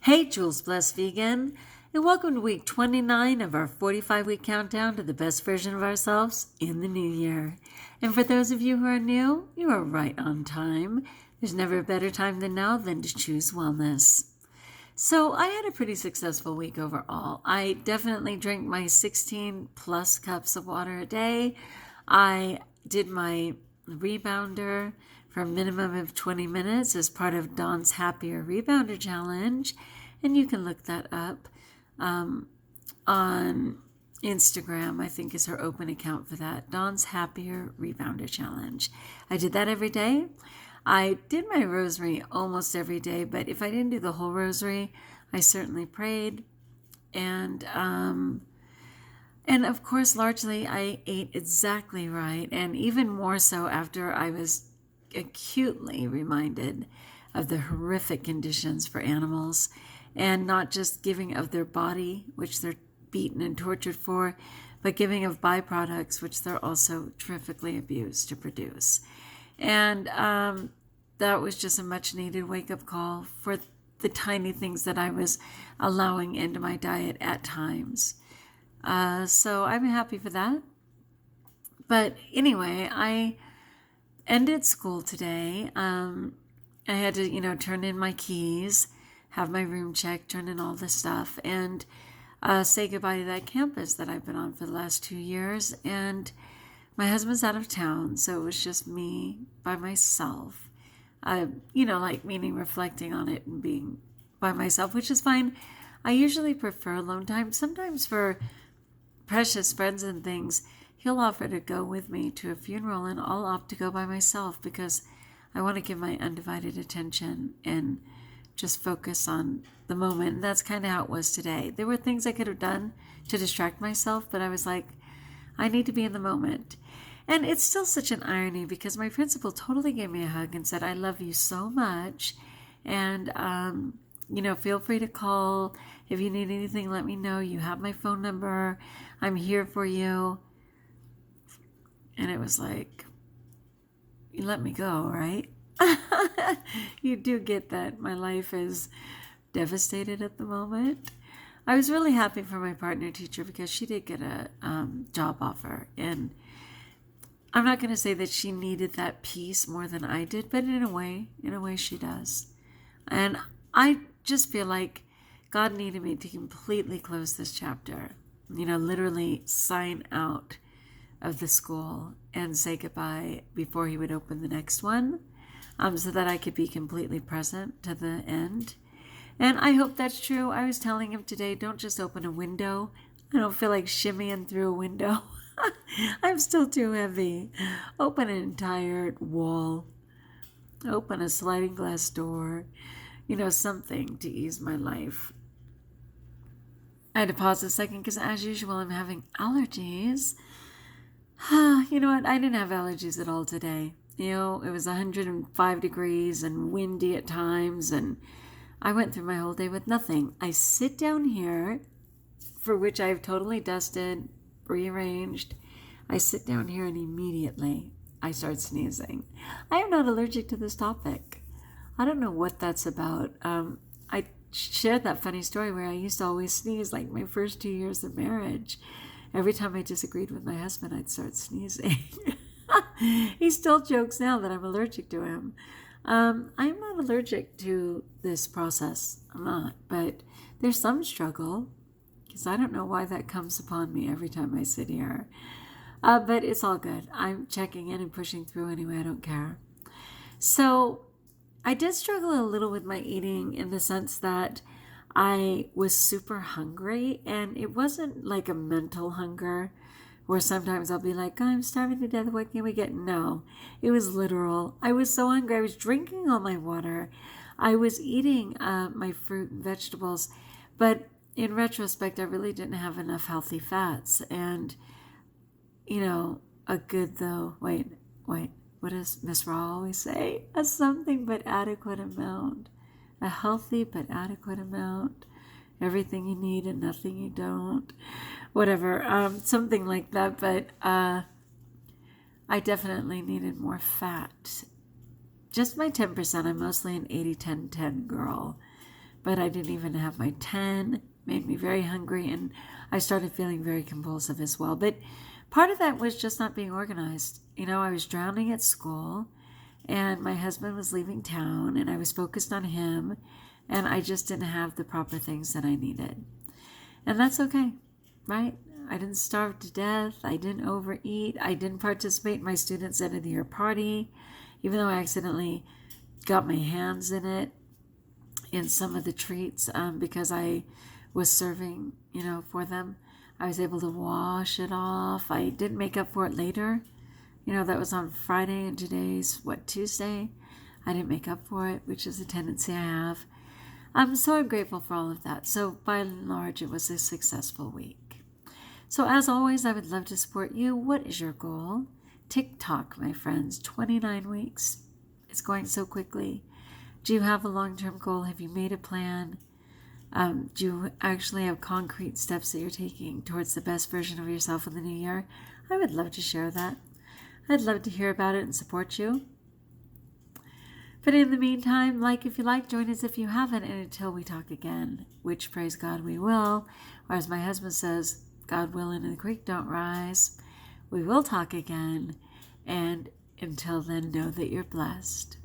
Hey, Jules Blessed Vegan, and welcome to week 29 of our 45-week countdown to the best version of ourselves in the new year. And for those of you who are new, you are right on time. There's never a better time than now than to choose wellness. So I had a pretty successful week overall. I definitely drank my 16 plus cups of water a day. I did my rebounder for a minimum of 20 minutes as part of Dawn's Happier Rebounder Challenge. And you can look that up on Instagram. I think is her open account for that. Dawn's Happier Rebounder Challenge. I did that every day. I did my rosary almost every day, but if I didn't do the whole rosary, I certainly prayed. And of course, largely I ate exactly right, and even more so after I was acutely reminded of the horrific conditions for animals, and not just giving of their body, which they're beaten and tortured for, but giving of byproducts, which they're also terrifically abused to produce. And that was just a much needed wake-up call for the tiny things that I was allowing into my diet at times. So I'm happy for that. But anyway, I ended school today. I had to, turn in my keys, have my room checked, turn in all this stuff, and say goodbye to that campus that I've been on for the last 2 years. And my husband's out of town, so it was just me by myself. Meaning reflecting on it and being by myself, which is fine. I usually prefer alone time. Sometimes for precious friends and things, he'll offer to go with me to a funeral, and I'll opt to go by myself because I want to give my undivided attention and just focus on the moment. And that's kind of how it was today. There were things I could have done to distract myself, but I was like, I need to be in the moment. And it's still such an irony because my principal totally gave me a hug and said, I love you so much. And, feel free to call. If you need anything, let me know. You have my phone number. I'm here for you. And it was like, you let me go, right? You do get that my life is devastated at the moment. I was really happy for my partner teacher because she did get a job offer. And I'm not going to say that she needed that peace more than I did, but in a way she does. And I just feel like God needed me to completely close this chapter, literally sign out of the school and say goodbye before he would open the next one, so that I could be completely present to the end. And I hope that's true. I was telling him today, don't just open a window. I don't feel like shimmying through a window. I'm still too heavy. Open an entire wall. Open a sliding glass door. Something to ease my life. I had to pause a second because as usual, I'm having allergies. You know what? I didn't have allergies at all today. It was 105 degrees and windy at times, and I went through my whole day with nothing. I sit down here, for which I've totally dusted, rearranged. I sit down here and immediately I start sneezing. I am not allergic to this topic. I don't know what that's about. I shared that funny story where I used to always sneeze like my first 2 years of marriage. Every time I disagreed with my husband, I'd start sneezing. He still jokes now that I'm allergic to him. I'm not allergic to this process. I'm not, but there's some struggle because I don't know why that comes upon me every time I sit here. But it's all good. I'm checking in and pushing through anyway. I don't care. So I did struggle a little with my eating in the sense that I was super hungry, and it wasn't like a mental hunger where sometimes I'll be like, I'm starving to death, what can we get? No, it was literal. I was so hungry. I was drinking all my water. I was eating my fruit and vegetables, but in retrospect, I really didn't have enough healthy fats. And, a good though, wait, what does Miss Raw always say? A something but adequate amount. A healthy but adequate amount. Everything you need and nothing you don't. Whatever, something like that. But I definitely needed more fat. Just my 10%. I'm mostly an 80-10-10 girl. but I didn't even have my 10. Made me very hungry, and I started feeling very compulsive as well. But part of that was just not being organized. I was drowning at school, and my husband was leaving town, and I was focused on him, and I just didn't have the proper things that I needed. And that's okay, right? I didn't starve to death. I didn't overeat. I didn't participate in my students' end of the year party, even though I accidentally got my hands in some of the treats because I was serving, for them. I was able to wash it off. I didn't make up for it later. That was on Friday, and today's, Tuesday? I didn't make up for it, which is a tendency I have. I'm grateful for all of that. So by and large, it was a successful week. So as always, I would love to support you. What is your goal? TikTok, my friends, 29 weeks. It's going so quickly. Do you have a long-term goal? Have you made a plan? Do you actually have concrete steps that you're taking towards the best version of yourself in the new year? I would love to share that. I'd love to hear about it and support you. But in the meantime, if you like, join us if you haven't, and until we talk again, which praise God we will, or as my husband says, God willing and the creek don't rise, we will talk again, and until then, know that you're blessed.